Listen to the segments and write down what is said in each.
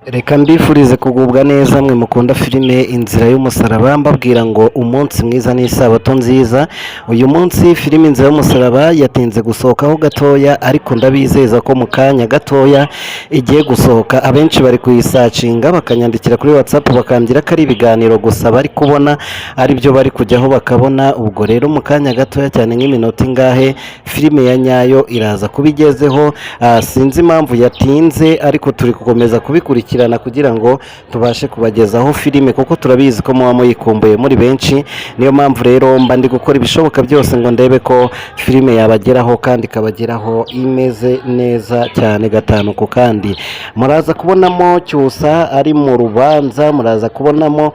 Reka mbifurize kugubwa neza mwe mukunda filime Inzira y'umusaraba, mbabwira ngo umunsi mwiza n'isabato nziza. Uyu munsi filime Inzira y'umusaraba yatinze gusohokaho gatoya, ariko ndabizeza ko mu kanya gatoya igiye gusohoka. Abenshi bari kuyisacinga bakanyandikira kuri WhatsApp bakambwira ko ari ibiganiro gusa bari kubona, ari byo bari kujyaho bakabona. Ubwo rero mu kanya gatoya cyane nk'iminota ingahe filime ya nyayo iraza kubigezeho. Sinzi impamvu yatinze, ariko turi gukomeza kubikurikira kugira ngo tubashe kubagezaho filime, kuko turabizi ko muba muyikumbuye muri benshi. Niyo mpamvu rero mba ndi gukora ibishoboka byose ngo ndebe ko filime yabageraho kandi ikabageraho imeze neza cyane gatanu ku kandi. Muraza kubonamo Cyusa ari mu rubanza, muraza kubonamo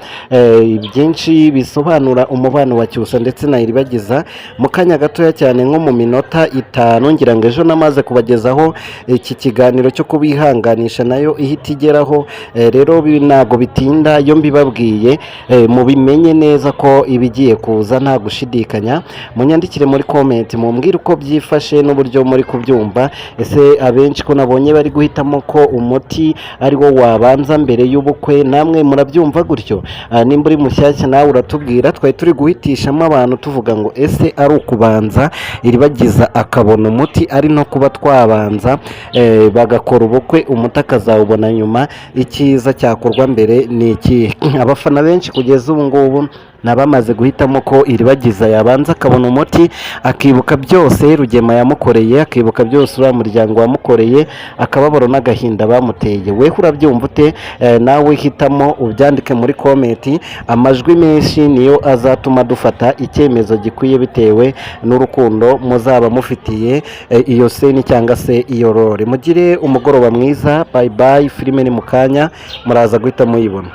byinshi bisobanura umubano wa Cyusa ndetse na Iribagiza mu kanya gatoya cyane, nko mu minota 5. ngira ngo ejo namaze kubagezaho iki kiganiro cyo kubihanganisha nayo ihita igeraho. Rero ntago bitinda iyo mbibabwiye, mubimenye neza ko ibigiye kuza nta gushidikanya. Munyandikire muri comment mumbwire uko byifashe n'uburyo muri kubyumva. Ese abenshi ko nabonye bari guhitamo ko umuti ari wo wabanza mbere y'ubukwe, namwe murabyumva gutyo? Nimba uri mushyashya nawe uratubwira. Twari turi guhitishamo abantu tuvuga ngo ese ari ukubanza Iribagiza akabona umuti, ari no kuba twabanza bagakora ubukwe umuti akazawubona nyuma? Icyiza cyakorwa mbere ni iki? Abafana benshi kugeza ubu ngubu nabamaze guhitamo ko Iribagiza yabanza akabona umuti, akibuka byose Rugema yamukoreye, akibuka byose uriya muryango wamukoreye, akababaro n'agahinda bamuteye. Weho urabyumva ute? Nawe hitamo ubyandike muri comment. Amajwi menshi niyo azatuma dufata icyemezo gikwiye bitewe n'urukundo muzaba mufitiye iyo seni cyangwa se iyo role. Mugire umugoroba mwiza, bye bye. Filime ni mu kanya muraza guhita muyibona.